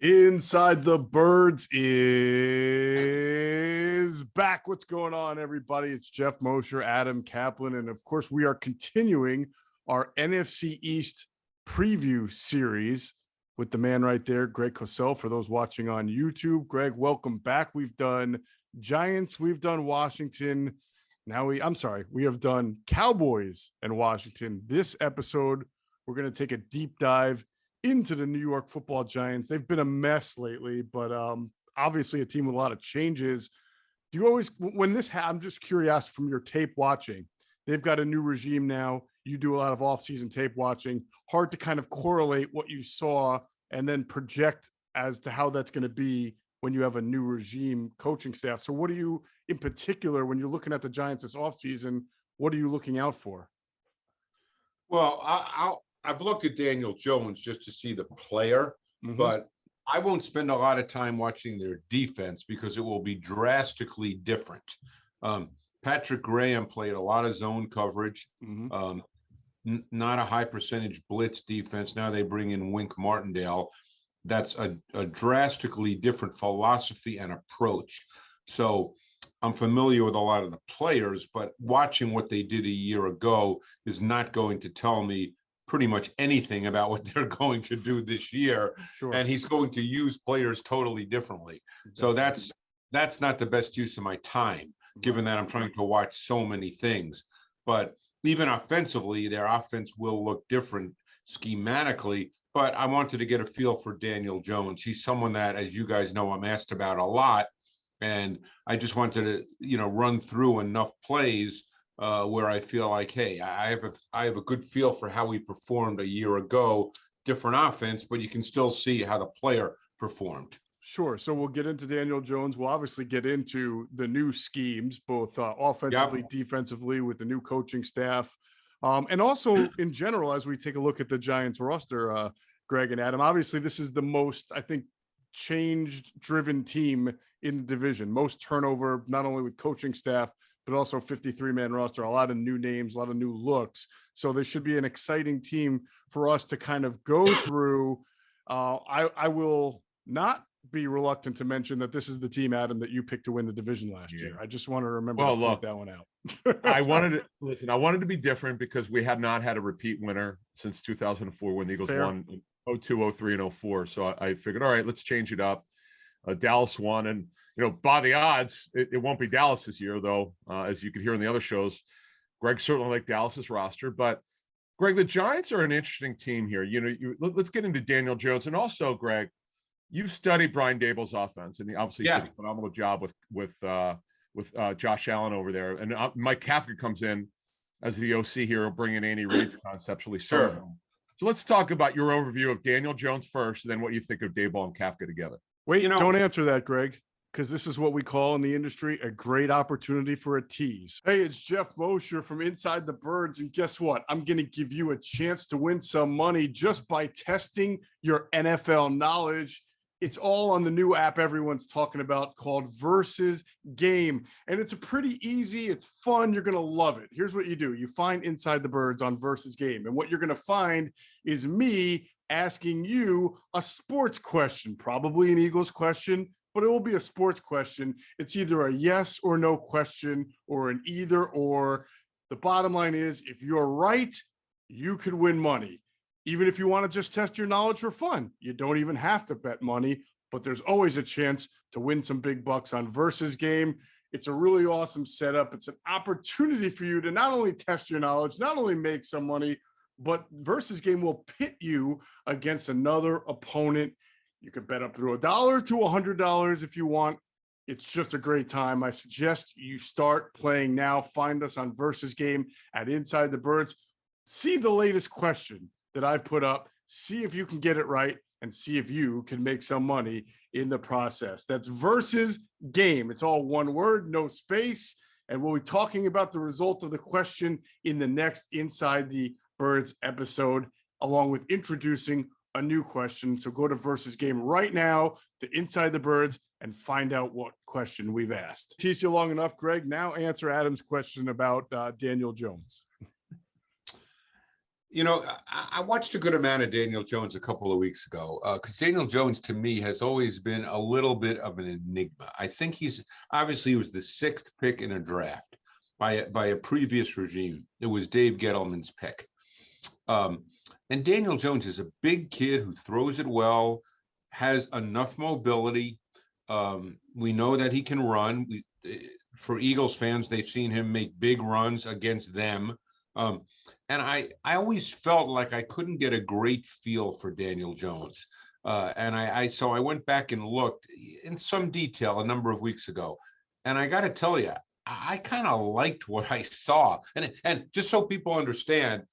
Inside the Birds is back. What's going on, everybody? It's Jeff Mosher, Adam Kaplan, and of course, we are continuing our NFC East preview series with the man right there, Greg Cosell. For those watching on YouTube, Greg, welcome back. We've done Giants, we've done Washington. We have done Cowboys and Washington. This episode, we're going to take a deep dive into the New York Football Giants. They've been a mess lately, but obviously a team with a lot of changes. Do you always, when this I'm just curious from your tape watching, they've got a new regime now. You do a lot of off-season tape watching. Hard to kind of correlate what you saw and then project as to how that's going to be when you have a new regime coaching staff. So what do you, in particular, when you're looking at the Giants this offseason, what are you looking out for? Well, I've looked at Daniel Jones just to see the player, but I won't spend a lot of time watching their defense because it will be drastically different. Patrick Graham played a lot of zone coverage, not a high percentage blitz defense. Now they bring in Wink Martindale. That's a drastically different philosophy and approach. So I'm familiar with a lot of the players, but watching what they did a year ago is not going to tell me pretty much anything about what they're going to do this year. Sure. And he's going to use players totally differently. So that's not the best use of my time, given that I'm trying to watch so many things. But even offensively, their offense will look different schematically. But I wanted to get a feel for Daniel Jones. He's someone that, as you guys know, I'm asked about a lot. And I just wanted to, run through enough plays where I feel like, hey, I have a good feel for how he performed a year ago. Different offense, but you can still see how the player performed. Sure. So we'll get into Daniel Jones. We'll obviously get into the new schemes, both offensively, defensively, with the new coaching staff. And also in general, as we take a look at the Giants roster, Greg and Adam, obviously this is the most, I think, change-driven team in the division. Most turnover, not only with coaching staff, but also 53-man roster, a lot of new names, a lot of new looks. So this should be an exciting team for us to kind of go through. I will not be reluctant to mention that this is the team, Adam, that you picked to win the division last year. I just want to remember to point that one out. I wanted to be different because we had not had a repeat winner since 2004 when the Eagles won in 02, 03, and 04. So I figured, all right, let's change it up. Dallas won, and by the odds, it won't be Dallas this year, though. As you could hear in the other shows, Greg certainly liked Dallas's roster. But Greg, the Giants are an interesting team here. Let's get into Daniel Jones, and also, Greg, you've studied Brian Daboll's offense, and he obviously did a phenomenal job with Josh Allen over there. And Mike Kafka comes in as the OC here, bringing Andy Reid's conceptually. Sure. So let's talk about your overview of Daniel Jones first, and then what you think of Daboll and Kafka together. Wait, don't answer that, Greg, because this is what we call in the industry a great opportunity for a tease. Hey, it's Jeff Mosher from Inside the Birds, and guess what? I'm going to give you a chance to win some money just by testing your NFL knowledge. It's all on the new app everyone's talking about called Versus Game, and it's pretty easy. It's fun. You're going to love it. Here's what you do. You find Inside the Birds on Versus Game, and what you're going to find is me asking you a sports question, probably an Eagles question, but it will be a sports question. It's either a yes or no question or an either or. The bottom line is, if you're right, you could win money. Even if you want to just test your knowledge for fun, you don't even have to bet money, but there's always a chance to win some big bucks on Versus Game. It's a really awesome setup. It's an opportunity for you to not only test your knowledge, not only make some money, but Versus Game will pit you against another opponent. You can bet up through $1 to $100 if you want. It's just a great time. I suggest you start playing now. Find us on Versus Game at Inside the Birds. See the latest question that I've put up. See if you can get it right and see if you can make some money in the process. That's Versus Game. It's all one word, no space. And we'll be talking about the result of the question in the next Inside the Birds episode, along with introducing a new question. So go to Versus Game right now to Inside the Birds and find out what question we've asked. Tease you long enough, Greg. Now answer Adam's question about Daniel Jones. I watched a good amount of Daniel Jones a couple of weeks ago because Daniel Jones to me has always been a little bit of an enigma. I think he was the sixth pick in a draft by a previous regime. It was Dave Gettleman's pick. And Daniel Jones is a big kid who throws it well, has enough mobility. We know that he can run. For Eagles fans, they've seen him make big runs against them. And I always felt like I couldn't get a great feel for Daniel Jones. So I went back and looked in some detail a number of weeks ago. And I got to tell you, I kind of liked what I saw. And just so people understand,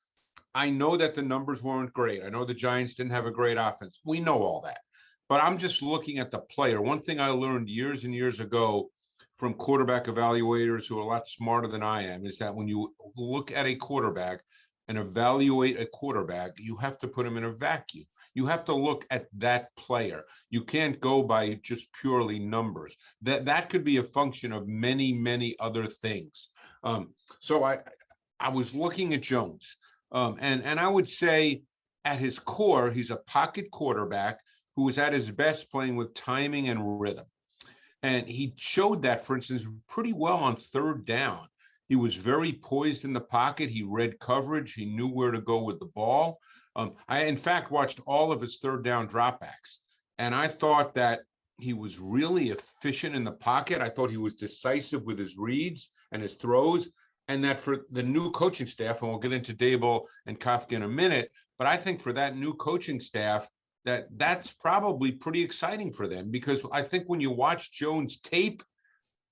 I know that the numbers weren't great. I know the Giants didn't have a great offense. We know all that. But I'm just looking at the player. One thing I learned years and years ago from quarterback evaluators who are a lot smarter than I am is that when you look at a quarterback and evaluate a quarterback, you have to put him in a vacuum. You have to look at that player. You can't go by just purely numbers. That could be a function of many, many other things. So I was looking at Jones, and I would say at his core, he's a pocket quarterback who was at his best playing with timing and rhythm. And he showed that, for instance, pretty well on third down. He was very poised in the pocket. He read coverage. He knew where to go with the ball. I, in fact, watched all of his third down dropbacks, and I thought that he was really efficient in the pocket. I thought he was decisive with his reads and his throws, and that for the new coaching staff, and we'll get into Daboll and Kafka in a minute, but I think for that new coaching staff, that's probably pretty exciting for them, because I think when you watch Jones tape,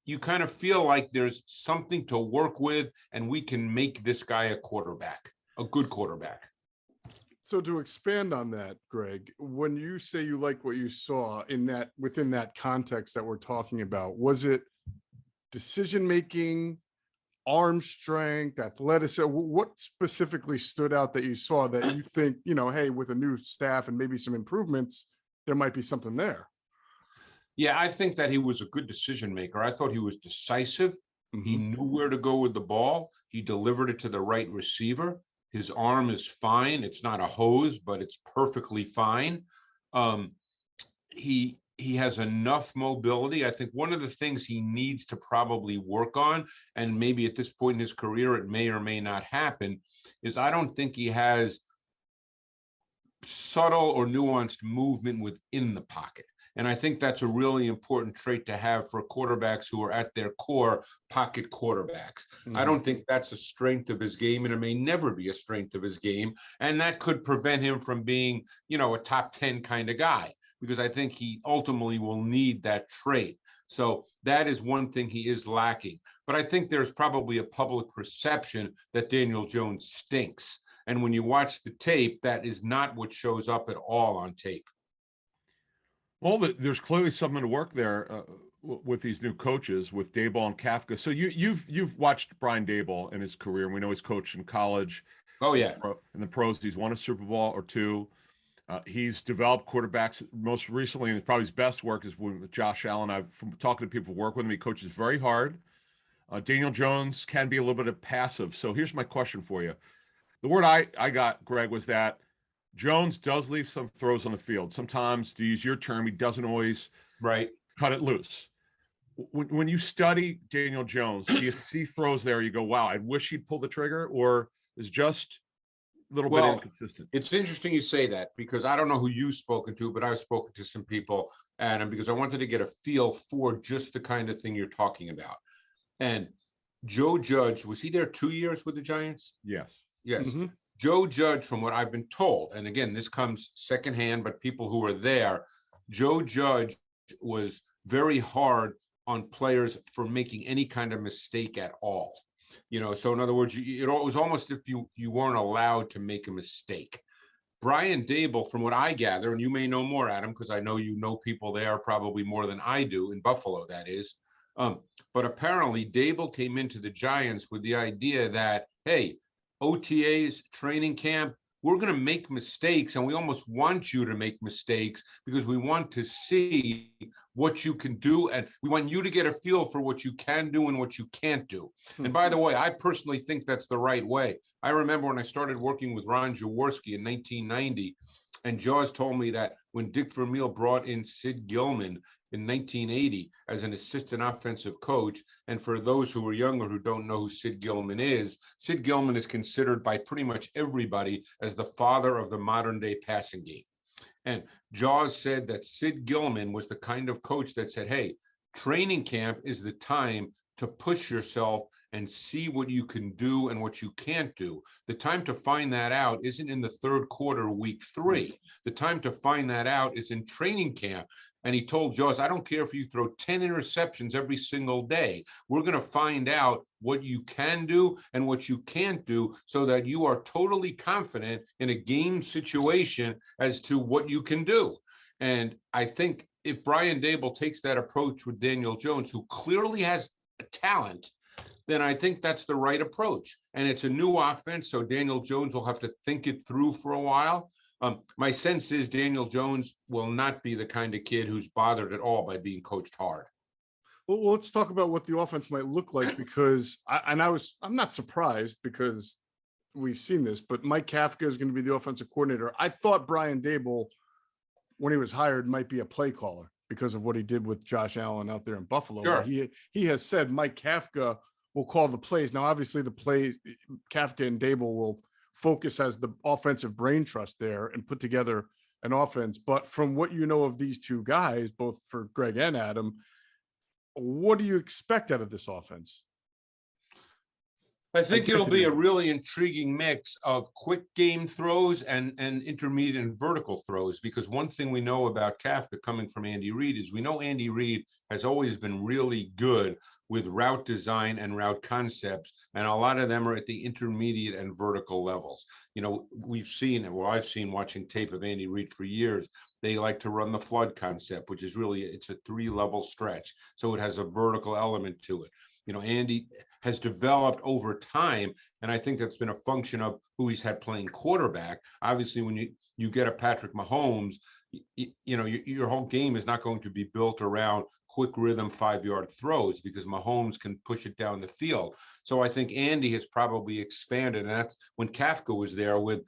you kind of feel like there's something to work with, and we can make this guy a quarterback, a good quarterback. So to expand on that, Greg, when you say you like what you saw within that context that we're talking about, was it decision-making, arm strength, athleticism? What specifically stood out that you saw that you think, hey, with a new staff and maybe some improvements, there might be something there? Yeah, I think that he was a good decision maker. I thought he was decisive. Mm-hmm. He knew where to go with the ball. He delivered it to the right receiver. His arm is fine. It's not a hose, but it's perfectly fine. He has enough mobility. I think one of the things he needs to probably work on, and maybe at this point in his career, it may or may not happen, is I don't think he has subtle or nuanced movement within the pocket. And I think that's a really important trait to have for quarterbacks who are at their core pocket quarterbacks. Mm-hmm. I don't think that's a strength of his game, and it may never be a strength of his game. And that could prevent him from being, a top 10 kind of guy, because I think he ultimately will need that trait. So that is one thing he is lacking. But I think there's probably a public perception that Daniel Jones stinks. And when you watch the tape, that is not what shows up at all on tape. Well, there's clearly something to work there with these new coaches, with Daboll and Kafka. So you've watched Brian Daboll in his career, and we know he's coached in college. Oh yeah, in the pros, he's won a Super Bowl or two. He's developed quarterbacks. Most recently, and probably his best work is with Josh Allen. From talking to people who work with him, he coaches very hard. Daniel Jones can be a little bit of passive. So here's my question for you: the word I got, Greg, was that Jones does leave some throws on the field. Sometimes, to use your term, he doesn't always cut it loose. When you study Daniel Jones, do you see throws there, you go, wow, I wish he'd pull the trigger, or is just a little bit inconsistent? It's interesting you say that, because I don't know who you've spoken to, but I've spoken to some people, Adam, because I wanted to get a feel for just the kind of thing you're talking about. And Joe Judge, was he there 2 years with the Giants? Yes. Mm-hmm. Joe Judge, from what I've been told, and again, this comes secondhand, but people who were there, Joe Judge was very hard on players for making any kind of mistake at all. So in other words, it was almost if you weren't allowed to make a mistake. Brian Daboll, from what I gather, and you may know more, Adam, because I know you know people there probably more than I do, in Buffalo, that is. But apparently Daboll came into the Giants with the idea that, hey, OTAs, training camp, we're going to make mistakes, and we almost want you to make mistakes because we want to see what you can do, and we want you to get a feel for what you can do and what you can't do. And by the way, I personally think that's the right way. I remember when I started working with Ron Jaworski in 1990, and Jaws told me that when Dick Vermeil brought in Sid Gilman in 1980 as an assistant offensive coach, and for those who are younger who don't know who Sid Gilman is considered by pretty much everybody as the father of the modern day passing game. And Jaws said that Sid Gilman was the kind of coach that said, hey, training camp is the time to push yourself and see what you can do and what you can't do. The time to find that out isn't in the third quarter, week 3. The time to find that out is in training camp. And he told Jaws, I don't care if you throw 10 interceptions every single day. We're going to find out what you can do and what you can't do so that you are totally confident in a game situation as to what you can do. And I think if Brian Daboll takes that approach with Daniel Jones, who clearly has a talent, then I think that's the right approach. And it's a new offense, so Daniel Jones will have to think it through for a while. My sense is Daniel Jones will not be the kind of kid who's bothered at all by being coached hard. Well, let's talk about what the offense might look like, because I'm not surprised because we've seen this, but Mike Kafka is going to be the offensive coordinator. I thought Brian Daboll, when he was hired, might be a play caller because of what he did with Josh Allen out there in Buffalo. Sure. He has said Mike Kafka will call the plays. Now, obviously, the plays, Kafka and Daboll will focus as the offensive brain trust there and put together an offense. But from what you know of these two guys, both for Greg and Adam, what do you expect out of this offense? I think it'll be a really intriguing mix of quick game throws and intermediate and vertical throws, because one thing we know about Kafka coming from Andy Reid is we know Andy Reid has always been really good with route design and route concepts, and a lot of them are at the intermediate and vertical levels. You know, we've seen, well, I've seen watching tape of Andy Reid for years, they like to run the flood concept, which is really, it's a 3-level stretch. So it has a vertical element to it. You know, Andy has developed over time, and I think that's been a function of who he's had playing quarterback. Obviously, when you get a Patrick Mahomes, you know, your whole game is not going to be built around quick rhythm 5-yard throws, because Mahomes can push it down the field. So I think Andy has probably expanded, and that's when Kafka was there with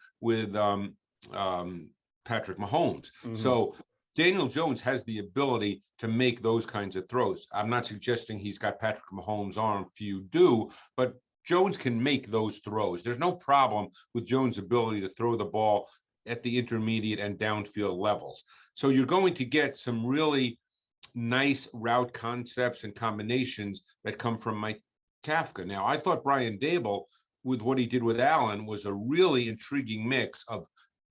Patrick Mahomes. Mm-hmm. So Daniel Jones has the ability to make those kinds of throws. I'm not suggesting he's got Patrick Mahomes' arm, few do, but Jones can make those throws. There's no problem with Jones' ability to throw the ball at the intermediate and downfield levels. So you're going to get some really nice route concepts and combinations that come from Mike Kafka. Now, I thought Brian Daboll, with what he did with Allen, was a really intriguing mix of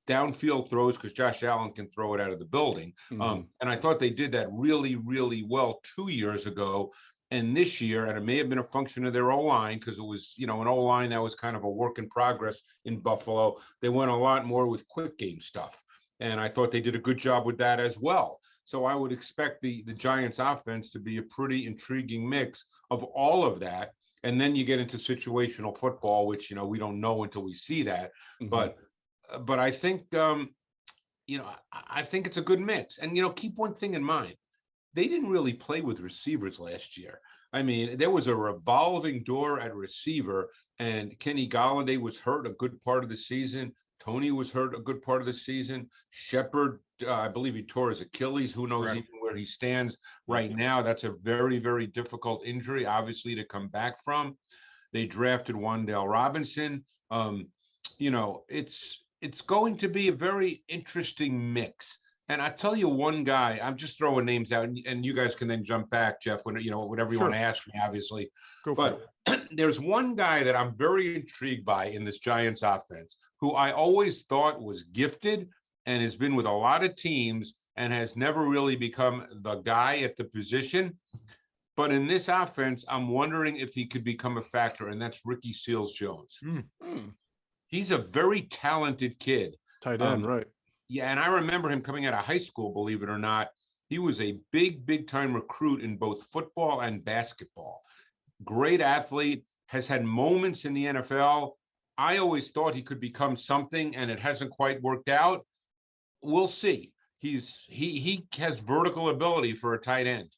downfield throws, because Josh Allen can throw it out of the building. Mm-hmm. And I thought they did that really, really well 2 years ago. And this year, and it may have been a function of their O-line, because it was, you know, an O-line that was kind of a work in progress in Buffalo. They went a lot more with quick game stuff. And I thought they did a good job with that as well. So I would expect the Giants offense to be a pretty intriguing mix of all of that. And then you get into situational football, which, you know, we don't know until we see that. Mm-hmm. But I think, you know, I think it's a good mix. And, you know, keep one thing in mind. They didn't really play with receivers last year. I mean, there was a revolving door at receiver, and Kenny Golladay was hurt a good part of the season. Tony was hurt a good part of the season. Shepard, I believe he tore his Achilles. Who knows even where he stands right now? That's a very, very difficult injury, obviously, to come back from. They drafted Wan'Dale Robinson. You know, it's going to be a very interesting mix. And I tell you one guy, I'm just throwing names out, and you guys can then jump back, Jeff, when, you know, whatever you want to ask me, obviously. Go for it. There's one guy that I'm very intrigued by in this Giants offense, who I always thought was gifted and has been with a lot of teams and has never really become the guy at the position. But in this offense, I'm wondering if he could become a factor, and that's Ricky Seals-Jones. He's a very talented kid. Tight end, right. Yeah, and I remember him coming out of high school, believe it or not. He was a big time recruit in both football and basketball. Great athlete, has had moments in the NFL, I always thought he could become something, and it hasn't quite worked out. We'll see. He has vertical ability for a tight end.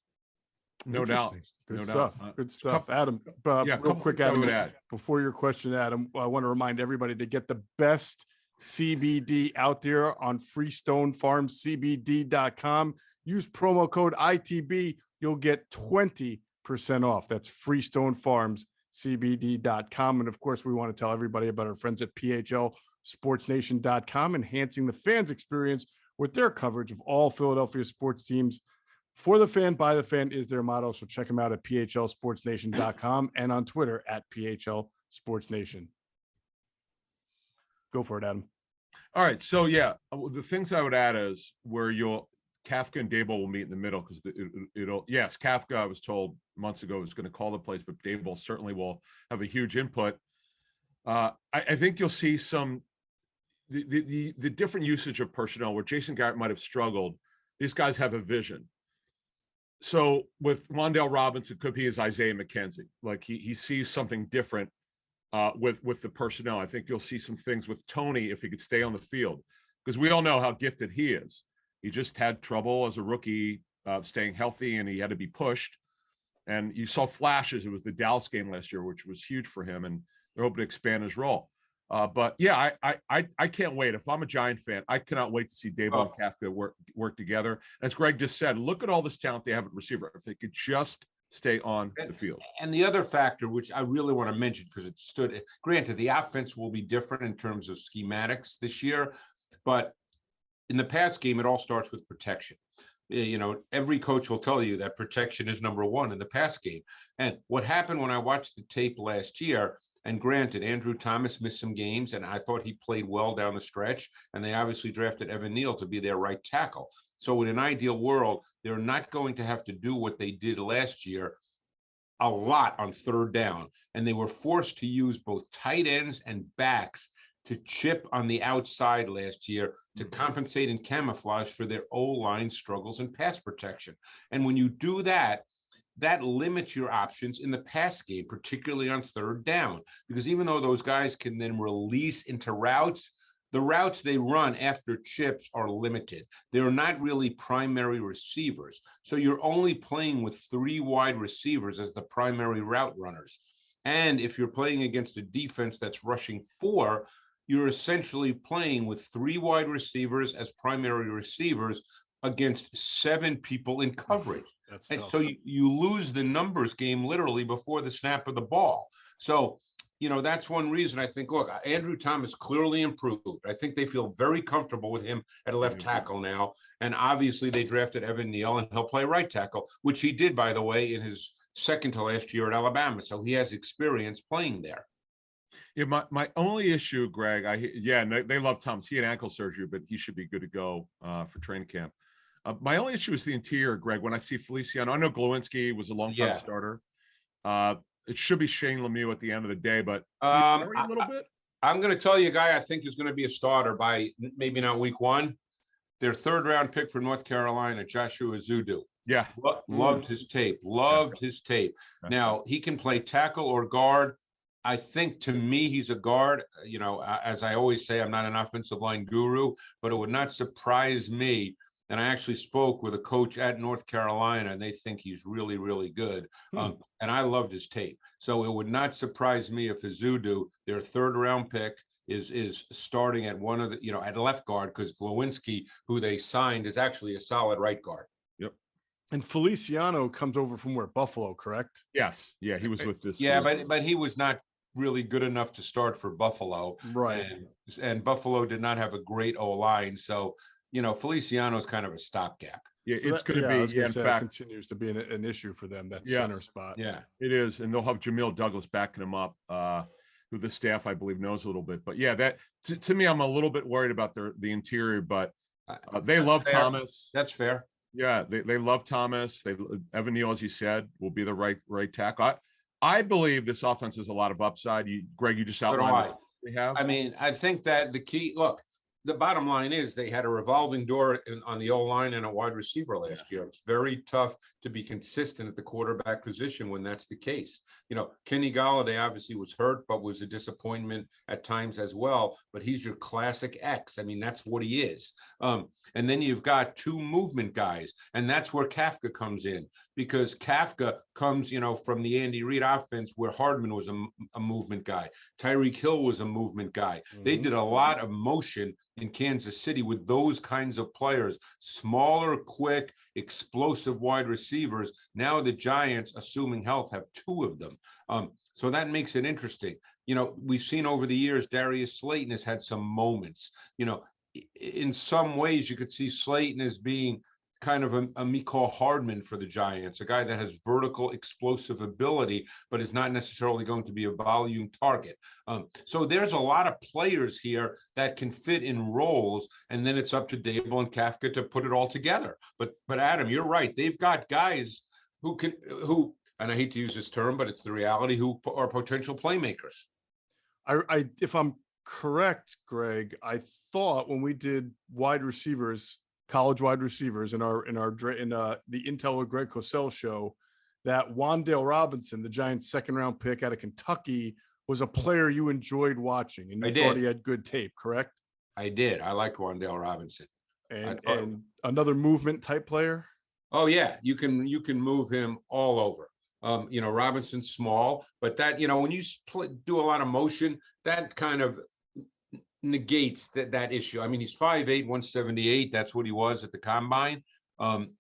No doubt. Good No stuff. doubt. Good stuff. Couple- Adam, yeah, real couple quick, things I Adam, would add. before your question, Adam, I want to remind everybody to get the best CBD out there on freestonefarmcbd.com. Use promo code ITB. You'll get 20% off. That's freestonefarmcbd.com. And of course, we want to tell everybody about our friends at PHLSportsNation.com, enhancing the fans' experience with their coverage of all Philadelphia sports teams. For the fan, by the fan is their motto. So check them out at PHLSportsNation.com and on Twitter at PHLSportsNation. Go for it, Adam. All right. So, yeah, the things I would add is where Kafka and Daboll will meet in the middle because yes, Kafka, I was told months ago, was going to call the plays, but Daboll certainly will have a huge input. I think you'll see the different usage of personnel where Jason Garrett might have struggled. These guys have a vision. So with Wan'Dale Robinson, could be his Isaiah McKenzie. Like he sees something different with the personnel. I think you'll see some things with Tony if he could stay on the field, because we all know how gifted he is. He just had trouble as a rookie staying healthy, and he had to be pushed. And you saw flashes. It was the Dallas game last year, which was huge for him, and they're hoping to expand his role. But yeah, I can't wait. If I'm a Giant fan, I cannot wait to see Daboll and Kafka work together. As Greg just said, look at all this talent they have at receiver. If they could just stay on the field. And the other factor, which I really want to mention, because it stood, granted, the offense will be different in terms of schematics this year, but in the pass game, it all starts with protection. You know, every coach will tell you that protection is number one in the pass game. And what happened when I watched the tape last year, and granted, Andrew Thomas missed some games, and I thought he played well down the stretch. And they obviously drafted Evan Neal to be their right tackle. So in an ideal world, they're not going to have to do what they did last year a lot on third down. And they were forced to use both tight ends and backs to chip on the outside last year to compensate and camouflage for their O-line struggles in pass protection. And when you do that, that limits your options in the pass game, particularly on third down, because even though those guys can then release into routes, the routes they run after chips are limited. They're not really primary receivers. So you're only playing with 3 wide receivers as the primary route runners. And if you're playing against a defense that's rushing 4, you're essentially playing with 3 wide receivers as primary receivers against 7 people in coverage. And so you lose the numbers game literally before the snap of the ball. So, you know, that's one reason I think, look, Andrew Thomas clearly improved. I think they feel very comfortable with him at left tackle now. And obviously they drafted Evan Neal, and he'll play right tackle, which he did, by the way, in his second to last year at Alabama. So he has experience playing there. Yeah, my only issue, Greg, they love Thomas. He had ankle surgery, but he should be good to go for training camp. My only issue is the interior, Greg. When I see Feliciano, I know Glowinski was a long-time starter. It should be Shane Lemieux at the end of the day, but a little bit. I'm going to tell you a guy I think is going to be a starter by maybe not week 1. Their 3rd-round pick for North Carolina, Joshua Zudu. Yeah. Loved his tape. His tape. Now, he can play tackle or guard. I think, to me, he's a guard. You know, as I always say, I'm not an offensive line guru, but it would not surprise me. And I actually spoke with a coach at North Carolina, and they think he's really, really good. And I loved his tape. So it would not surprise me if Azudu, their 3rd-round pick, is starting at one of the, you know, at left guard, because Glowinski, who they signed, is actually a solid right guard. Yep. And Feliciano comes over from where? Buffalo, correct? Yes. Yeah, he was with this. Yeah, but he was not really good enough to start for Buffalo. Right. And Buffalo did not have a great O-line. So, you know, Feliciano is kind of a stopgap. Yeah, so it's going to be. In fact, continues to be an issue for them. That center spot. Yeah, it is, and they'll have Jamil Douglas backing him up, who the staff I believe knows a little bit. But yeah, that to me, I'm a little bit worried about the interior, but they love fair. Thomas. That's fair. Yeah, they love Thomas. Evan Neal, as you said, will be the right tackle. I believe this offense has a lot of upside. Greg, you just outlined what they have. I mean, I think that the key. Look, the bottom line is they had a revolving door on the O-line and a wide receiver last year. It's very tough to be consistent at the quarterback position when that's the case. Kenny Golladay obviously was hurt, but was a disappointment at times as well. But he's your classic X. I mean, that's what he is. And then you've got two movement guys, and that's where Kafka comes in, because Kafka comes, from the Andy Reid offense where Hardman was a movement guy. Tyreek Hill was a movement guy. They did a lot of motion in Kansas City with those kinds of players, smaller, quick, explosive wide receivers. Now the Giants, assuming health, have two of them. So that makes it interesting. We've seen over the years, Darius Slayton has had some moments. In some ways, you could see Slayton as being kind of a Mecole Hardman for the Giants, a guy that has vertical explosive ability, but is not necessarily going to be a volume target. So there's a lot of players here that can fit in roles, and then it's up to Daboll and Kafka to put it all together. But Adam, you're right. They've got guys who, and I hate to use this term, but it's the reality, who are potential playmakers. If I'm correct, Greg, I thought when we did college wide receivers in the Intel with Greg Cosell show, that Wan'Dale Robinson, the Giants' second-round pick out of Kentucky, was a player you enjoyed watching, and you thought he had good tape, correct? I did. I liked Wan'Dale Robinson. And another movement type player? Oh yeah, you can move him all over. Robinson's small, but that, when you do a lot of motion, that kind of negates that issue. I mean, he's 5'8", 178. That's what he was at the combine.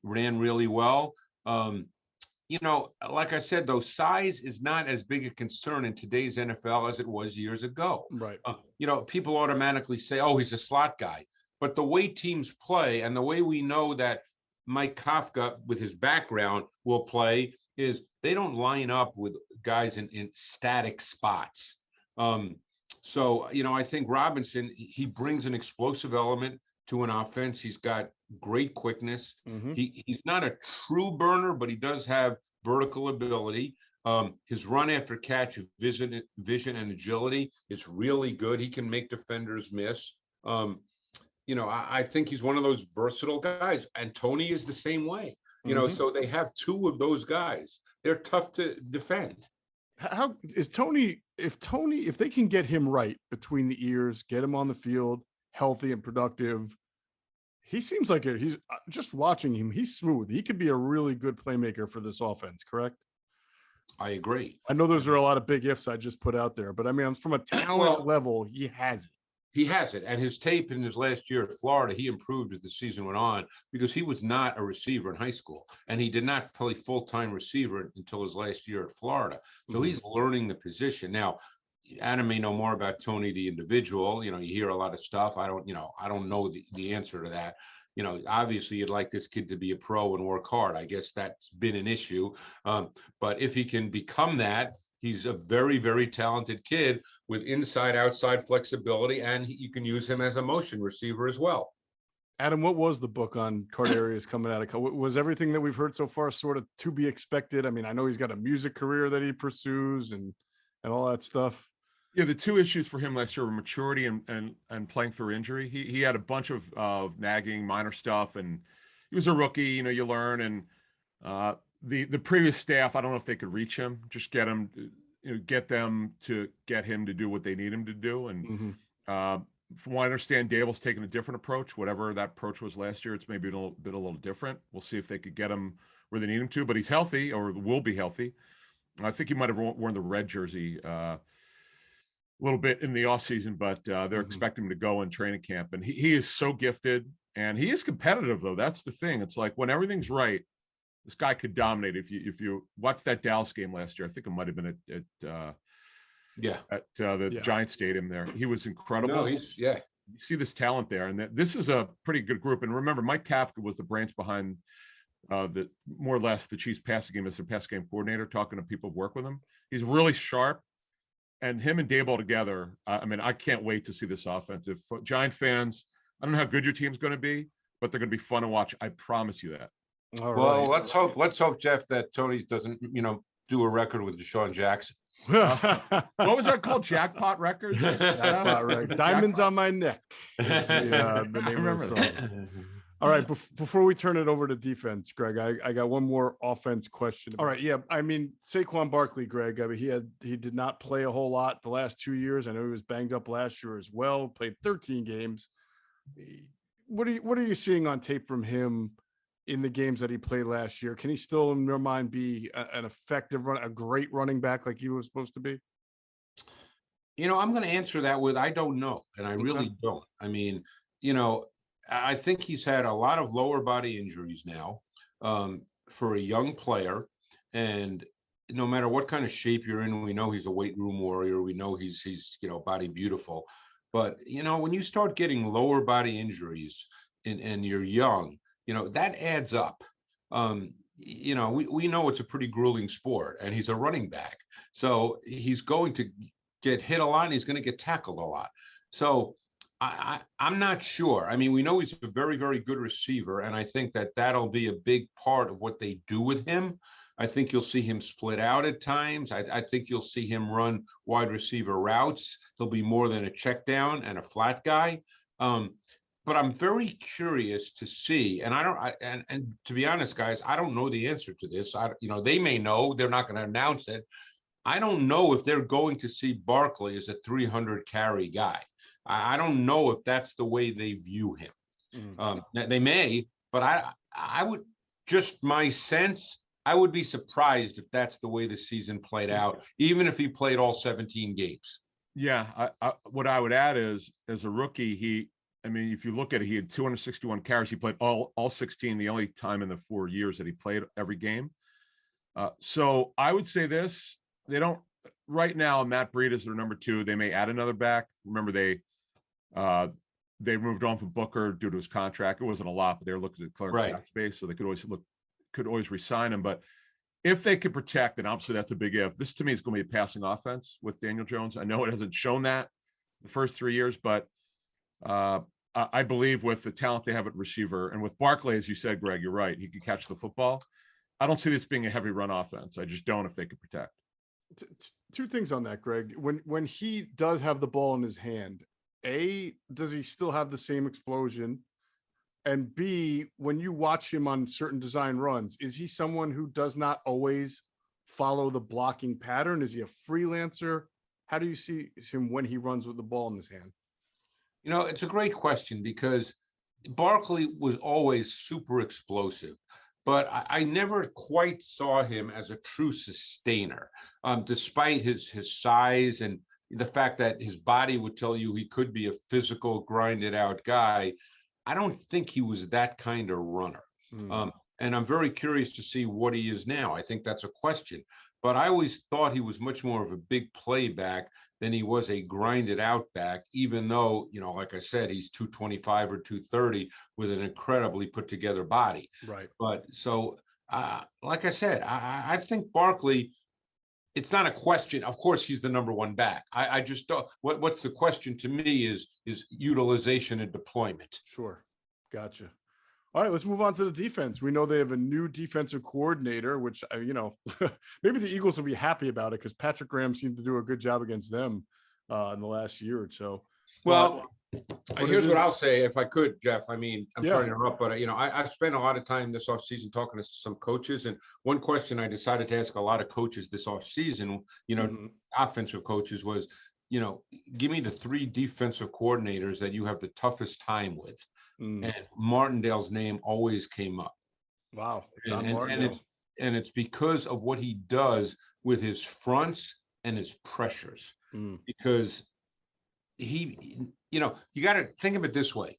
Ran really well. Like I said, though, size is not as big a concern in today's NFL as it was years ago. Right. People automatically say, oh, he's a slot guy. But the way teams play and the way we know that Mike Kafka, with his background, will play is they don't line up with guys in static spots. So, I think Robinson, he brings an explosive element to an offense. He's got great quickness. He's not a true burner, but he does have vertical ability. His run after catch vision and agility is really good. He can make defenders miss. I think he's one of those versatile guys, and Tony is the same way. So they have two of those guys. They're tough to defend. How is Tony? If they can get him right between the ears, get him on the field, healthy and productive, he seems like he's just watching him. He's smooth. He could be a really good playmaker for this offense. Correct? I agree. I know those are a lot of big ifs I just put out there, but I mean, from a talent level, he has it. He has it. And his tape in his last year at Florida, he improved as the season went on, because he was not a receiver in high school. And he did not play full-time receiver until his last year at Florida. So he's learning the position. Now, Adam may know more about Tony, the individual. You hear a lot of stuff. I don't know the answer to that. Obviously you'd like this kid to be a pro and work hard. I guess that's been an issue. But if he can become that, he's a very, very talented kid with inside-outside flexibility, and you can use him as a motion receiver as well. Adam, what was the book on Cardarius coming out of? Was everything that we've heard so far sort of to be expected? I mean, I know he's got a music career that he pursues and all that stuff. Yeah, the two issues for him last year were maturity and playing through injury. He had a bunch of nagging minor stuff, and he was a rookie. You learn, and the previous staff, I don't know if they could reach him, just get him, get them to get him to do what they need him to do. And from what I understand, Daboll's taking a different approach. Whatever that approach was last year, it's maybe a little different. We'll see if they could get him where they need him to, but he's healthy, or will be healthy. I think he might have worn the red jersey a little bit in the offseason, but they're expecting him to go in training camp. And he is so gifted, and he is competitive, though. That's the thing. It's like when everything's right, this guy could dominate. If you watch that Dallas game last year, I think it might have been at the Giants Stadium there. He was incredible. No, you see this talent there, and this is a pretty good group. And remember, Mike Kafka was the brains behind the more or less the Chiefs passing game as their pass game coordinator, talking to people who work with him. He's really sharp, and him and Daboll together. I mean, I can't wait to see this offense. If Giant fans, I don't know how good your team's going to be, but they're going to be fun to watch. I promise you that. All right. Let's hope, Jeff, that Tony doesn't, do a record with Deshaun Jackson. What was that called? Jackpot Records? Jackpot Records. Diamonds on My Neck. Is the name of the song. All right, before we turn it over to defense, Greg, I got one more offense question. All right, yeah, I mean Saquon Barkley, Greg. I mean he did not play a whole lot the last 2 years. I know he was banged up last year as well. Played 13 games. What are you seeing on tape from him in the games that he played last year? Can he still, in your mind, be an effective a great running back like he was supposed to be? I'm going to answer that with I don't know, and I really don't. I mean, I think he's had a lot of lower body injuries now for a young player. And no matter what kind of shape you're in, we know he's a weight room warrior. We know he's body beautiful. But, when you start getting lower body injuries and you're young, that adds up. We know it's a pretty grueling sport, and he's a running back. So he's going to get hit a lot, and he's going to get tackled a lot. So I'm not sure. I mean, we know he's a very, very good receiver, and I think that that'll be a big part of what they do with him. I think you'll see him split out at times. I think you'll see him run wide receiver routes. He'll be more than a check down and a flat guy. But I'm very curious to see, and and to be honest, guys, I don't know the answer to this. They may know, they're not going to announce it. I don't know if they're going to see Barkley as a 300 carry guy. I don't know if that's the way they view him. They may, but I would, just my sense, I would be surprised if that's the way the season played out, even if he played all 17 games. Yeah, what I would add is, as a rookie, if you look at it, he had 261 carries. He played all 16, the only time in the 4 years that he played every game. So I would say this, they don't, right now, Matt Breida is their number 2. They may add another back. Remember, they moved on from Booker due to his contract. It wasn't a lot, but they were looking at clearing cap space, so they could always re-sign him. But if they could protect, and obviously that's a big if, this to me is going to be a passing offense with Daniel Jones. I know it hasn't shown that the first 3 years, but I believe with the talent they have at receiver, and with Barkley, as you said, Greg, you're right, he can catch the football. I don't see this being a heavy run offense. I just don't, if they could protect. Two things on that, Greg. When he does have the ball in his hand, A, does he still have the same explosion? And B, when you watch him on certain design runs, is he someone who does not always follow the blocking pattern? Is he a freelancer? How do you see him when he runs with the ball in his hand? It's a great question, because Barkley was always super explosive, but I never quite saw him as a true sustainer, despite his size and the fact that his body would tell you he could be a physical, grinded out guy. I don't think he was that kind of runner. And I'm very curious to see what he is now. I think that's a question. But I always thought he was much more of a big play back than he was a grinded out back, even though, like I said, he's 225 or 230 with an incredibly put together body. Right. But so, like I said, I think Barkley, it's not a question. Of course, he's the number 1 back. I just don't. What's the question to me is utilization and deployment. Sure. Gotcha. All right, let's move on to the defense. We know they have a new defensive coordinator, which, maybe the Eagles will be happy about it, because Patrick Graham seemed to do a good job against them in the last year or so. Well, here's what I'll say, if I could, Jeff. I mean, I'm sorry to interrupt, but I've spent a lot of time this offseason talking to some coaches, and one question I decided to ask a lot of coaches this offseason, offensive coaches, was, give me the 3 defensive coordinators that you have the toughest time with. And Martindale's name always came up. Wow. And it's because of what he does with his fronts and his pressures. Because he, you got to think of it this way.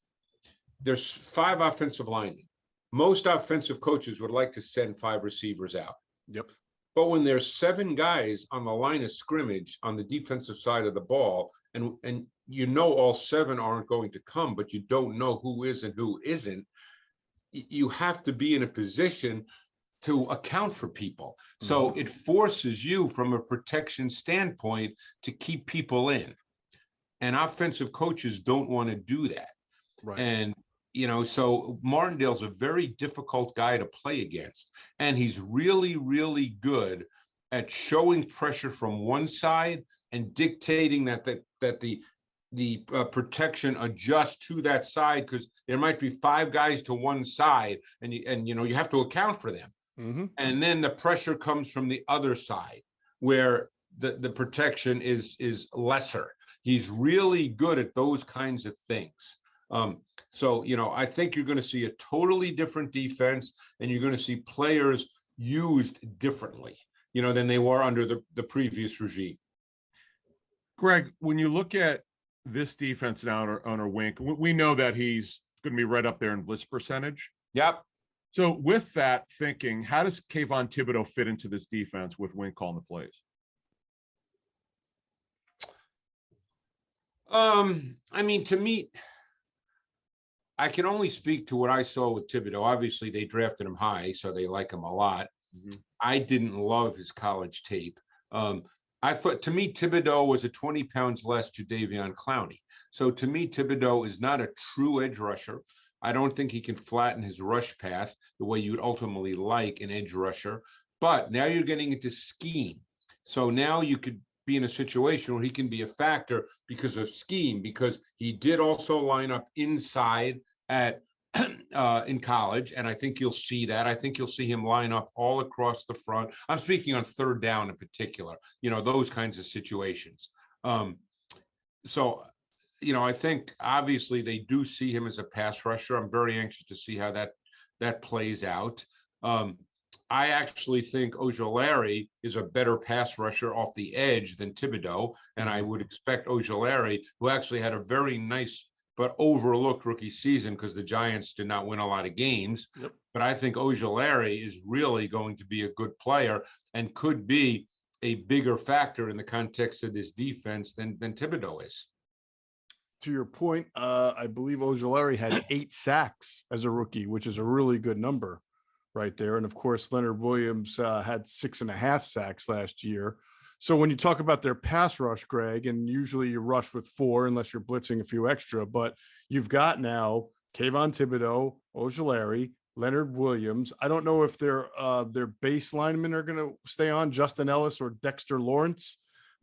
There's 5 offensive linemen. Most offensive coaches would like to send 5 receivers out. Yep. But when there's 7 guys on the line of scrimmage on the defensive side of the ball, and all 7 aren't going to come, but you don't know who is and who isn't, you have to be in a position to account for people. So it forces you, from a protection standpoint, to keep people in. And offensive coaches don't want to do that. Right. And so Martindale's a very difficult guy to play against. And he's really, really good at showing pressure from one side and dictating that the protection adjusts to that side, because there might be 5 guys to one side, and you have to account for them. Mm-hmm. And then the pressure comes from the other side, where the protection is lesser. He's really good at those kinds of things. So, I think you're going to see a totally different defense, and you're going to see players used differently, than they were under the previous regime. Greg, when you look at this defense now under Wink, we know that he's going to be right up there in blitz percentage. Yep. So with that thinking, how does Kayvon Thibodeaux fit into this defense with Wink calling the plays? I mean, to me, I can only speak to what I saw with Thibodeaux. Obviously, they drafted him high, so they like him a lot. Mm-hmm. I didn't love his college tape. I thought, to me, Thibodeaux was a 20 pounds less Jadeveon Clowney. So to me, Thibodeaux is not a true edge rusher. I don't think he can flatten his rush path the way you'd ultimately like an edge rusher. But now you're getting into scheme. So now you could be in a situation where he can be a factor because of scheme, because he did also line up inside at in college, and I think you'll see that. I think you'll see him line up all across the front. I'm speaking on third down in particular, those kinds of situations. So, I think obviously they do see him as a pass rusher. I'm very anxious to see how that plays out. I actually think Ojulari is a better pass rusher off the edge than Thibodeaux, and I would expect Ojulari, who actually had a very nice but overlooked rookie season because the Giants did not win a lot of games. Yep. But I think Ojulari is really going to be a good player and could be a bigger factor in the context of this defense than Thibodeaux is. To your point, I believe Ojulari had 8 sacks as a rookie, which is a really good number right there. And of course, Leonard Williams had 6.5 sacks last year. So when you talk about their pass rush, Greg, and usually you rush with 4 unless you're blitzing a few extra, but you've got now Kayvon Thibodeaux, Ojulari, Leonard Williams. I don't know if their base linemen are going to stay on, Justin Ellis or Dexter Lawrence,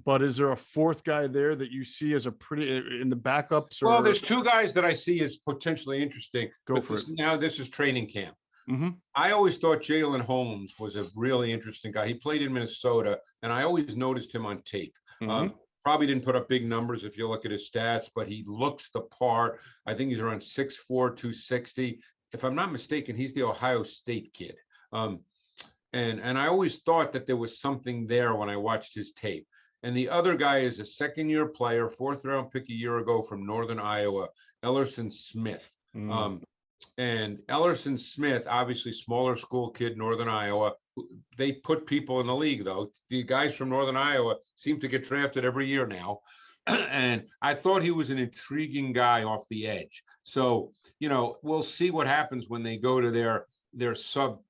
but is there a 4th guy there that you see as a pretty in the backups? Well, there's 2 guys that I see as potentially interesting. Go for it. Now this is training camp. Mm-hmm. I always thought Jalen Holmes was a really interesting guy. He played in Minnesota, and I always noticed him on tape. Mm-hmm. Probably didn't put up big numbers if you look at his stats, but he looks the part. I think he's around 6'4", 260. If I'm not mistaken, he's the Ohio State kid. And I always thought that there was something there when I watched his tape. And the other guy is a second-year player, 4th-round pick a year ago from Northern Iowa, Ellerson Smith. Mm-hmm. And Ellerson Smith, obviously smaller school kid, Northern Iowa. They put people in the league, though. The guys from Northern Iowa seem to get drafted every year now. And I thought he was an intriguing guy off the edge. So, we'll see what happens when they go to their sub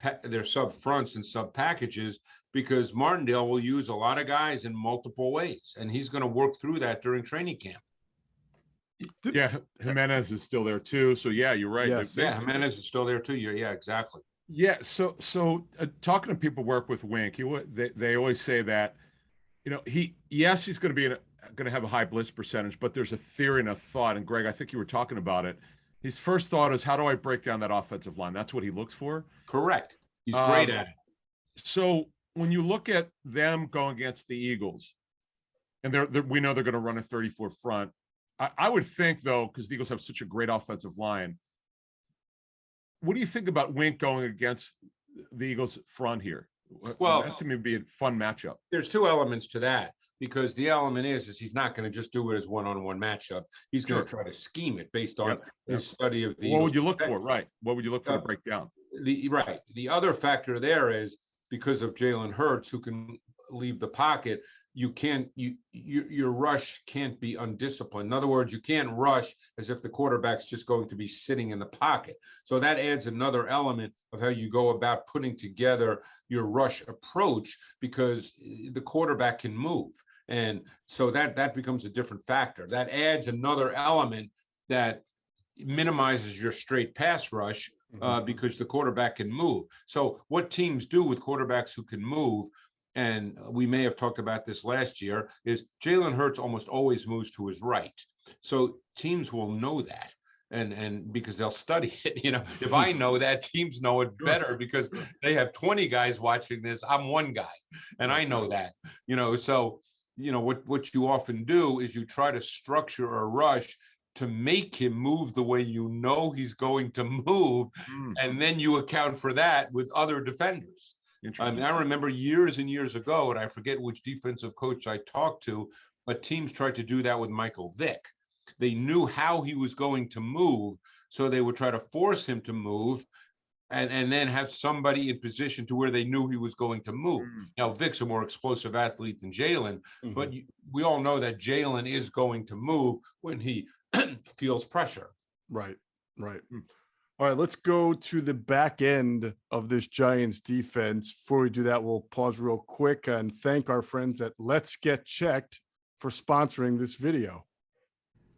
fronts and sub packages, because Martindale will use a lot of guys in multiple ways, and he's going to work through that during training camp. Yeah, Jimenez is still there too. So yeah, you're right. Yes. Jimenez is still there too. Yeah, exactly. Yeah. So talking to people who work with Wink, they always say that, he's going to have a high blitz percentage, but there's a theory and a thought. And Greg, I think you were talking about it. His first thought is, how do I break down that offensive line? That's what he looks for. Correct. He's great at it. So when you look at them going against the Eagles, and we know they're going to run a 34 front. I would think, though, because the Eagles have such a great offensive line, what do you think about Wink going against the Eagles front here? Well, that to me would be a fun matchup. There's 2 elements to that, because the element is he's not going to just do it as one-on-one matchup. He's going to try to scheme it based on his study of the Eagles. What would you look for? Right. What would you look for to break down? The other factor there is, because of Jalen Hurts, who can leave the pocket, your rush can't be undisciplined. In other words, you can't rush as if the quarterback's just going to be sitting in the pocket. So that adds another element of how you go about putting together your rush approach, because the quarterback can move. And so that becomes a different factor. That adds another element that minimizes your straight pass rush, because the quarterback can move. So what teams do with quarterbacks who can move, and we may have talked about this last year, is Jalen Hurts almost always moves to his right. So teams will know that. And because they'll study it, if I know that, teams know it better because they have 20 guys watching this. I'm one guy, and I know that, so, what you often do is you try to structure a rush to make him move the way he's going to move, and then you account for that with other defenders. I mean, I remember years and years ago, and I forget which defensive coach I talked to, but teams tried to do that with Michael Vick. They knew how he was going to move, so they would try to force him to move and then have somebody in position to where they knew he was going to move. Now, Vick's a more explosive athlete than Jalen, but we all know that Jalen is going to move when he feels pressure. Right. All right, let's go to the back end of this Giants defense. Before we do that, we'll pause real quick and thank our friends at Let's Get Checked for sponsoring this video.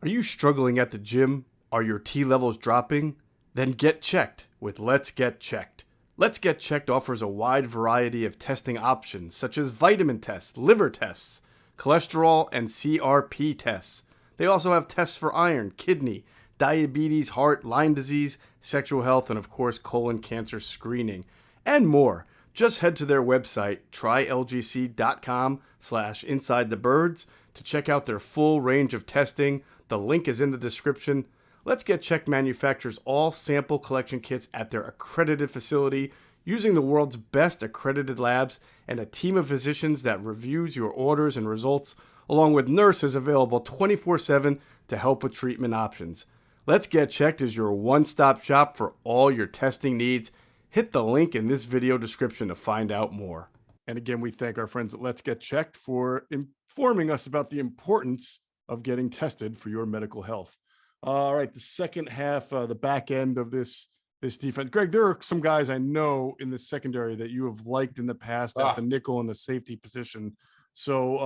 Are you struggling at the gym? Are your T levels dropping? Then get checked with Let's Get Checked. Let's Get Checked offers a wide variety of testing options such as vitamin tests, liver tests, cholesterol, and CRP tests. They also have tests for iron, kidney, diabetes, heart, Lyme disease, sexual health, and of course colon cancer screening, and more. Just head to their website, trylgc.com/insidethebirds to check out their full range of testing. The link is in the description. Let's Get Checked manufactures all sample collection kits at their accredited facility using the world's best accredited labs and a team of physicians that reviews your orders and results, along with nurses available 24/7 to help with treatment options. Let's Get Checked is your one-stop shop for all your testing needs. Hit the link in this video description to find out more. And again, we thank our friends at Let's Get Checked for informing us about the importance of getting tested for your medical health. All right, the second half, the back end of this defense. Greg, there are some guys I know in the secondary that you have liked in the past at the nickel and the safety position. So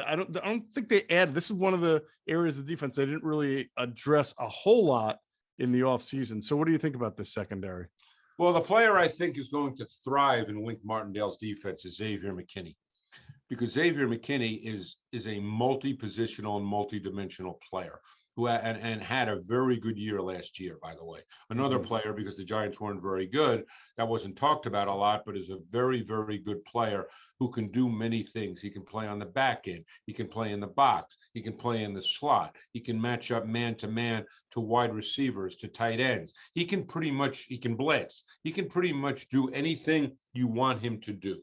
I don't think they added. This is one of the areas of defense they didn't really address a whole lot in the offseason. So what do you think about this secondary? Well, the player I think is going to thrive in Wink Martindale's defense is Xavier McKinney, because Xavier McKinney is a multi-positional and multi-dimensional player who had a very good year last year, by the way. Another player, because the Giants weren't very good, that wasn't talked about a lot, but is a very, very good player who can do many things. He can play on the back end. He can play in the box. He can play in the slot. He can match up man-to-man to wide receivers, to tight ends. He can blitz. He can pretty much do anything you want him to do.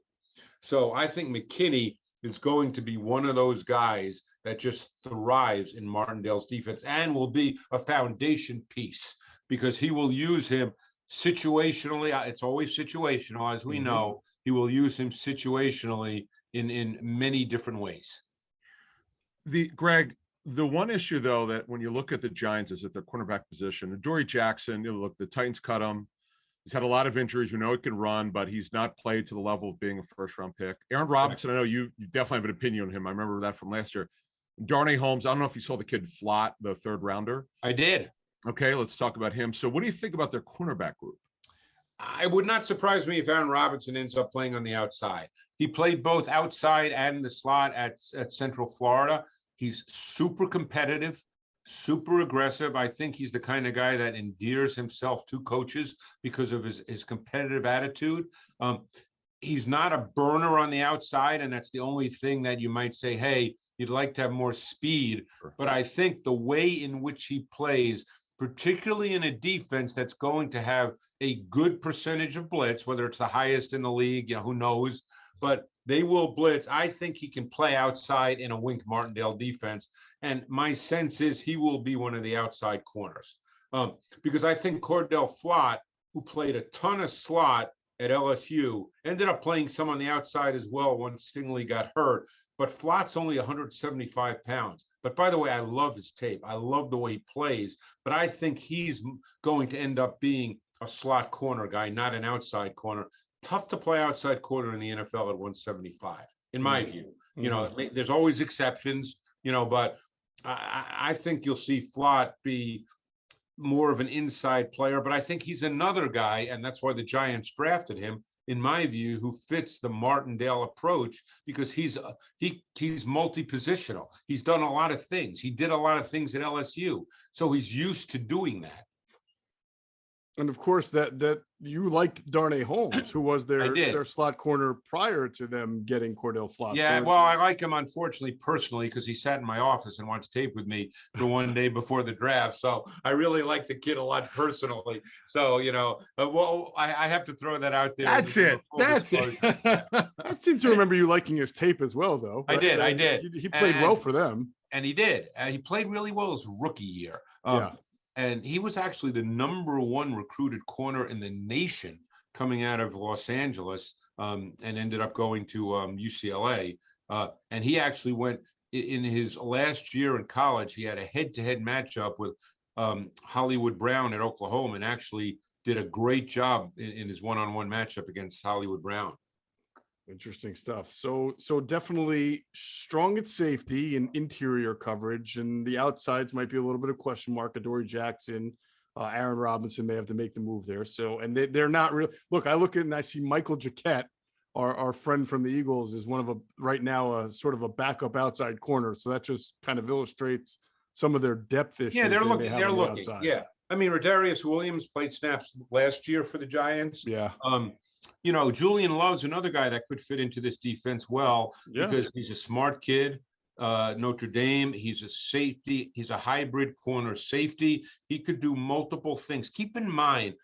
So I think McKinney is going to be one of those guys that just thrives in Martindale's defense and will be a foundation piece because he will use him situationally. It's always situational, as we know. He will use him situationally in many different ways. Greg, the one issue, though, that when you look at the Giants is at their cornerback position. Adoree Jackson, look, the Titans cut him. He's had a lot of injuries. We know he can run, but he's not played to the level of being a first-round pick. Aaron Robinson, I know you definitely have an opinion on him. I remember that from last year. Darnay Holmes, I don't know if you saw the kid Flott, the third rounder. I did. Okay, let's talk about him. So what do you think about their cornerback group? It would not surprise me if Aaron Robinson ends up playing on the outside. He played both outside and the slot at Central Florida. He's super competitive, super aggressive. I think he's the kind of guy that endears himself to coaches because of his competitive attitude. He's not a burner on the outside, and that's the only thing that you might say, hey, you'd like to have more speed. But I think the way in which he plays, particularly in a defense that's going to have a good percentage of blitz, whether it's the highest in the league, who knows, but they will blitz. I think he can play outside in a Wink Martindale defense. And my sense is he will be one of the outside corners because I think Cordell Flott, who played a ton of slot at LSU, ended up playing some on the outside as well once Stingley got hurt. But Flott's only 175 pounds. But by the way, I love his tape. I love the way he plays. But I think he's going to end up being a slot corner guy, not an outside corner. Tough to play outside corner in the NFL at 175, in my view. There's always exceptions, but I think you'll see Flott be more of an inside player. But I think he's another guy, and that's why the Giants drafted him, in my view, who fits the Martindale approach because he's multi-positional. He's done a lot of things. He did a lot of things at LSU, so he's used to doing that. And of course, that you liked Darnay Holmes, who was their slot corner prior to them getting Cordell Flott. Yeah, well, I like him, unfortunately, personally, because he sat in my office and watched tape with me for one day before the draft. So I really like the kid a lot personally. So, well, I have to throw that out there. That's it. That's it. I seem to remember you liking his tape as well, though. Right? I did. He played well for them. And he did. He played really well his rookie year. And he was actually the #1 recruited corner in the nation coming out of Los Angeles, and ended up going to UCLA. And he actually went in his last year in college. He had a head-to-head matchup with Hollywood Brown at Oklahoma, and actually did a great job in his one-on-one matchup against Hollywood Brown. Interesting stuff. So definitely strong at safety and interior coverage, and the outsides might be a little bit of question mark. Adoree Jackson, Aaron Robinson may have to make the move there. So, and they're not real. Look, I look at and I see Michael Jaquette, our friend from the Eagles, is one of right now a sort of a backup outside corner. So that just kind of illustrates some of their depth issues. Yeah, they're looking. Outside. Yeah, I mean, Rodarius Williams played snaps last year for the Giants. Yeah. Julian Love's another guy that could fit into this defense well, because he's a smart kid. Notre Dame, he's a safety. He's a hybrid corner safety. He could do multiple things. Keep in mind,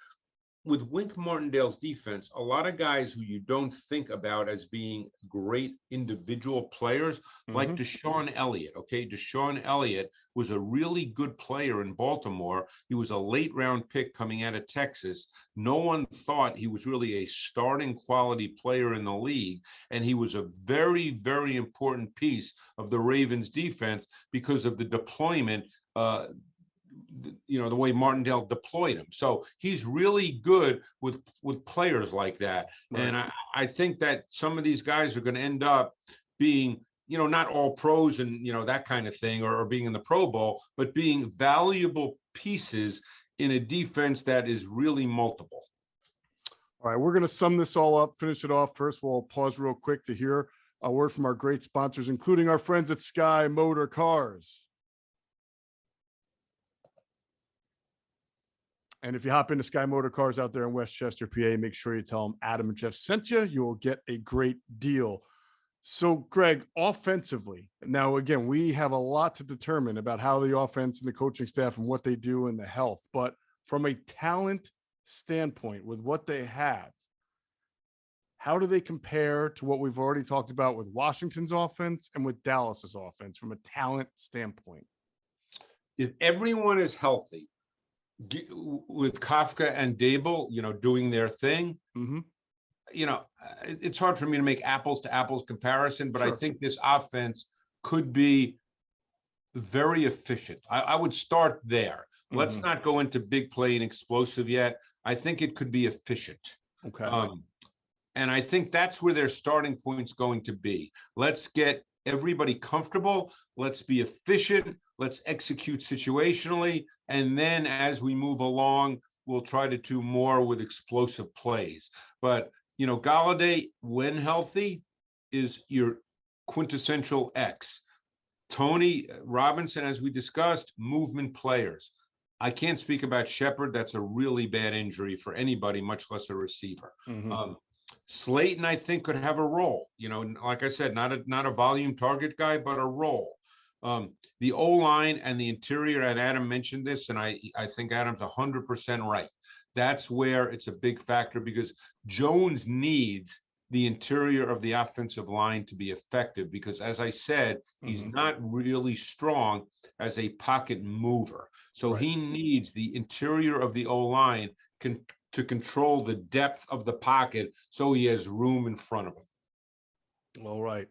with Wink Martindale's defense, a lot of guys who you don't think about as being great individual players, like Deshaun Elliott. Okay, Deshaun Elliott was a really good player in Baltimore. He was a late round pick coming out of Texas. No one thought he was really a starting quality player in the league, and he was a very, very important piece of the Ravens defense because of the deployment, the way Martindale deployed him. So he's really good with players like that. Right. And I think that some of these guys are going to end up being, not all pros and, that kind of thing, or being in the Pro Bowl, but being valuable pieces in a defense that is really multiple. All right, we're going to sum this all up, finish it off. First, we'll pause real quick to hear a word from our great sponsors, including our friends at Sky Motor Cars. And if you hop into Sky Motor Cars out there in Westchester, PA, make sure you tell them Adam and Jeff sent you. You will get a great deal. So, Greg, offensively, now, again, we have a lot to determine about how the offense and the coaching staff and what they do and the health. But from a talent standpoint, with what they have, how do they compare to what we've already talked about with Washington's offense and with Dallas's offense from a talent standpoint? If everyone is healthy, with Kafka and Daboll, doing their thing, it's hard for me to make apples to apples comparison, but sure. I think this offense could be very efficient. I would start there. Let's not go into big play and explosive yet. I think it could be efficient. Okay. And I think that's where their starting point's going to be. Let's get everybody comfortable. Let's be efficient. Let's execute situationally. And then as we move along, we'll try to do more with explosive plays. But, Golladay, when healthy, is your quintessential X. Tony Robinson, as we discussed, movement players. I can't speak about Shepard. That's a really bad injury for anybody, much less a receiver. Slayton, I think, could have a role. Like I said, not a volume target guy, but a role. The O-line and the interior, and Adam mentioned this, and I think Adam's 100% right. That's where it's a big factor, because Jones needs the interior of the offensive line to be effective, because, as I said, he's not really strong as a pocket mover. So he needs the interior of the O-line to control the depth of the pocket so he has room in front of him. All right.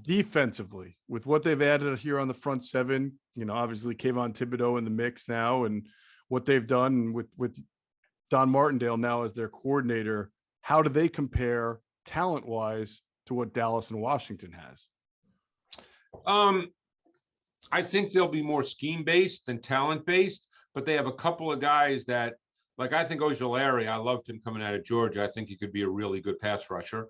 Defensively, with what they've added here on the front seven, obviously Kayvon Thibodeaux in the mix now, and what they've done with Don Martindale now as their coordinator, how do they compare talent-wise to what Dallas and Washington has? I think they'll be more scheme-based than talent-based, but they have a couple of guys that, like I think Ojulari, I loved him coming out of Georgia. I think he could be a really good pass rusher.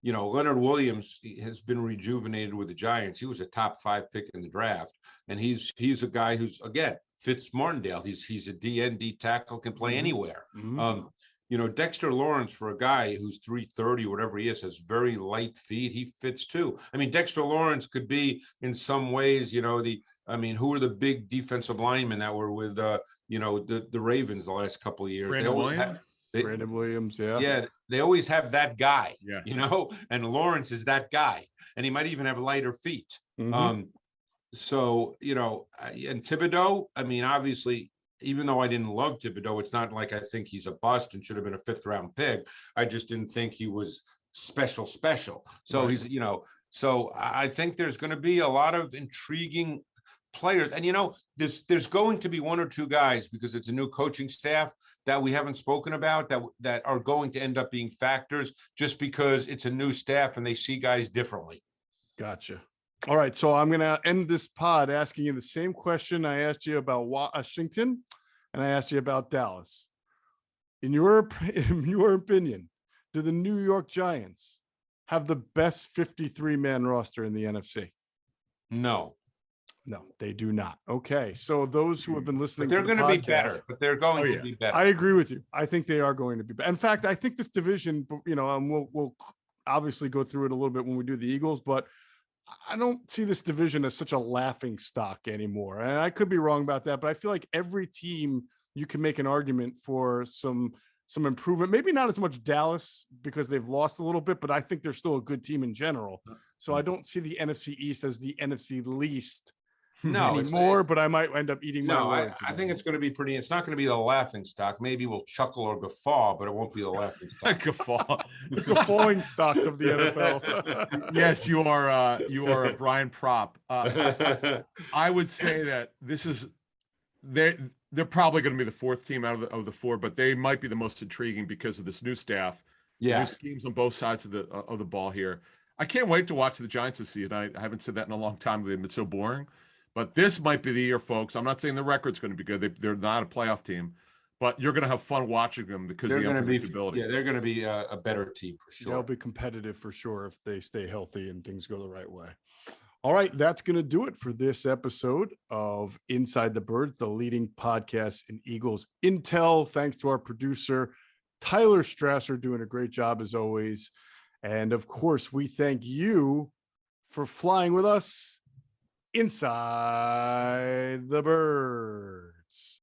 You know, Leonard Williams has been rejuvenated with the Giants. He was a top 5 pick in the draft, and he's a guy who's, again, fits Martindale. He's a DND tackle, can play anywhere. You know, Dexter Lawrence, for a guy who's 330, whatever he is, has very light feet. He fits too. I mean, Dexter Lawrence could be in some ways, you know, who are the big defensive linemen that were with, you know, the Ravens the last couple of years? Brandon Williams, yeah. Yeah, they always have that guy, Yeah. you know, and Lawrence is that guy, and he might even have lighter feet. So, you know, and Thibodeaux, I mean, obviously, even though I didn't love Thibodeaux, it's not like I think he's a bust and should have been a 5th round pick. I just didn't think he was special. So he's, you know, so I think there's going to be a lot of intriguing players. And, you know, there's going to be 1 or 2 guys, because it's a new coaching staff, that we haven't spoken about, that are going to end up being factors just because it's a new staff and they see guys differently. Gotcha. All right, so I'm going to end this pod asking you the same question I asked you about Washington, and I asked you about Dallas. In your opinion, do the New York Giants have the best 53-man roster in the NFC? No, they do not. Okay, so those who have been listening, they're going to be better. But they're going to be better. I agree with you. I think they are going to be better. In fact, I think this division, you know, we'll obviously go through it a little bit when we do the Eagles, but I don't see this division as such a laughing stock anymore. And I could be wrong about that, but I feel like every team, you can make an argument for some improvement. Maybe not as much Dallas because they've lost a little bit, but I think they're still a good team in general. So I don't see the NFC East as the NFC least anymore, but I might end up eating my words. I think it's going to be pretty. It's not going to be the laughing stock. Maybe we'll chuckle or guffaw, but it won't be the laughing stock. Guffawing stock of the NFL. Yes, you are a Brian Prop. I would say that this is they're probably going to be the 4th team out of the 4, but they might be the most intriguing because of this new staff. New schemes on both sides of the ball here. I can't wait to watch the Giants this season. I haven't said that in a long time. They've been so boring. But this might be the year, folks. I'm not saying the record's going to be good. They're not a playoff team, but you're going to have fun watching them because of the unpredictability. They're going to be a better team for sure. They'll be competitive for sure if they stay healthy and things go the right way. All right, that's going to do it for this episode of Inside the Birds, the leading podcast in Eagles intel. Thanks to our producer, Tyler Strasser, doing a great job as always. And of course, we thank you for flying with us inside the birds.